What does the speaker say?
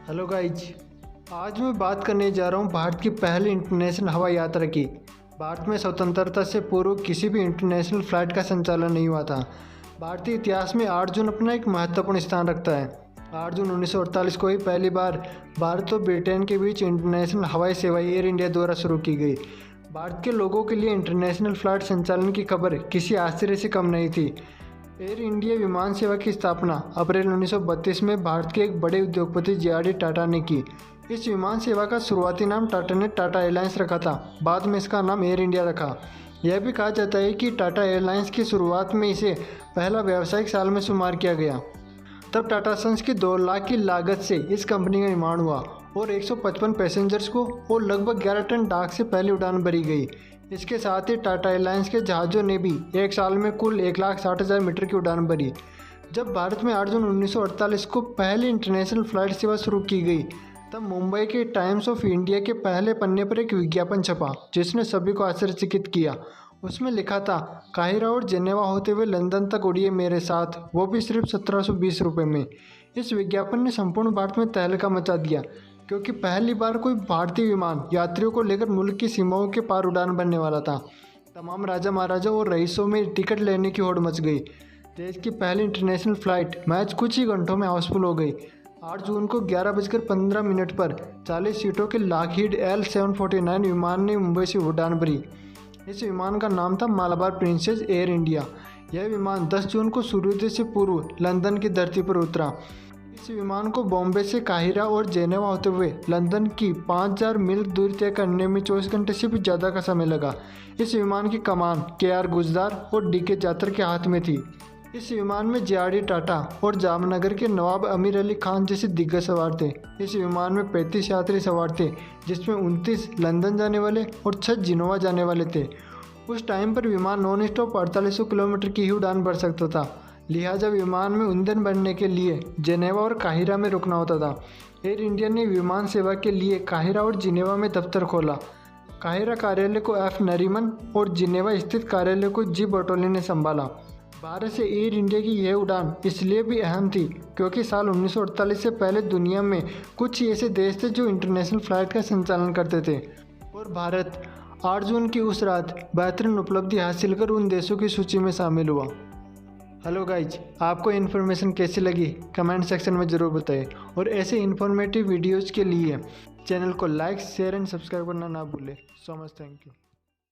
Hello guys, आज मैं बात करने जा रहा हूँ भारत की पहली इंटरनेशनल हवाई यात्रा की। भारत में स्वतंत्रता से पूर्व किसी भी इंटरनेशनल फ़्लाइट का संचालन नहीं हुआ था। भारतीय इतिहास में 8 जून अपना एक महत्वपूर्ण स्थान रखता है। 8 जून 1948 को ही पहली बार भारत और ब्रिटेन के बीच इंटरनेशनल हवाई सेवा एयर इंडिया द्वारा शुरू की गई। भारत के लोगों के लिए इंटरनेशनल फ़्लाइट संचालन की खबर किसी आश्चर्य से कम नहीं थी। एयर इंडिया विमान सेवा की स्थापना अप्रैल 1932 में भारत के एक बड़े उद्योगपति जे.आर.डी. टाटा ने की। इस विमान सेवा का शुरुआती नाम टाटा ने टाटा एयरलाइंस रखा था। बाद में इसका नाम एयर इंडिया रखा। यह भी कहा जाता है कि टाटा एयरलाइंस की शुरुआत में इसे पहला व्यावसायिक साल में शुमार किया गया। तब टाटा सन्स की 2 लाख की लागत से इस कंपनी का निर्माण हुआ और 155 पैसेंजर्स को और लगभग 11 टन डाक से पहली उड़ान भरी गई। इसके साथ ही टाटा एयरलाइंस के जहाज़ों ने भी एक साल में कुल 1,60,000 मीटर की उड़ान भरी। जब भारत में 8 जून 1948 को पहली इंटरनेशनल फ़्लाइट सेवा शुरू की गई, तब मुंबई के टाइम्स ऑफ इंडिया के पहले पन्ने पर एक विज्ञापन छपा जिसने सभी को आश्चर्यचकित किया। उसमें लिखा था, काहिरा और जेनेवा होते हुए लंदन तक उड़िए मेरे साथ, वो भी सिर्फ 1720 रुपये में। इस विज्ञापन ने संपूर्ण भारत में तहलका मचा दिया, क्योंकि पहली बार कोई भारतीय विमान यात्रियों को लेकर मुल्क की सीमाओं के पार उड़ान भरने वाला था। तमाम राजा महाराजा और रईसों में टिकट लेने की होड़ मच गई। देश की पहली इंटरनेशनल फ़्लाइट महज कुछ ही घंटों में हाउसफुल हो गई। 8 जून को 11:15 पर 40 सीटों के लॉकहीड L749 विमान ने मुंबई से उड़ान भरी। इस विमान का नाम था मालाबार प्रिंसेस एयर इंडिया। यह विमान 10 जून को सूर्योदय से पूर्व लंदन की धरती पर उतरा। इस विमान को बॉम्बे से काहिरा और जेनेवा होते हुए लंदन की 5000 मील दूरी तय करने में 24 घंटे से भी ज़्यादा का समय लगा। इस विमान की कमान के.आर. गुजदार और डी.के. जातर के हाथ में थी। इस विमान में जे.आर.डी. टाटा और जामनगर के नवाब अमीर अली खान जैसे दिग्गज सवार थे। इस विमान में 35 यात्री सवार थे, जिसमें 29 लंदन जाने वाले और 6 जिनोवा जाने वाले थे। उस टाइम पर विमान नॉन स्टॉप 4800 किलोमीटर की ही उड़ान भर सकता था। लिहाजा विमान में ईंधन भरने के लिए जेनेवा और काहिरा में रुकना होता था। एयर इंडिया ने विमान सेवा के लिए काहिरा और जिनेवा में दफ्तर खोला। काहिरा कार्यालय को एफ नरीमन और जिनेवा स्थित कार्यालय को जी बर्टोली ने संभाला। भारत से एयर इंडिया की यह उड़ान इसलिए भी अहम थी क्योंकि साल 1948 से पहले दुनिया में कुछ ही ऐसे देश थे जो इंटरनेशनल फ़्लाइट का संचालन करते थे, और भारत 8 जून की उस रात बेहतरीन उपलब्धि हासिल कर उन देशों की सूची में शामिल हुआ। हेलो गाइज, आपको इन्फॉर्मेशन कैसी लगी कमेंट सेक्शन में ज़रूर बताएं, और ऐसे इन्फॉर्मेटिव वीडियोज़ के लिए चैनल को लाइक, शेयर एंड सब्सक्राइब करना ना भूलें। So much, thank you.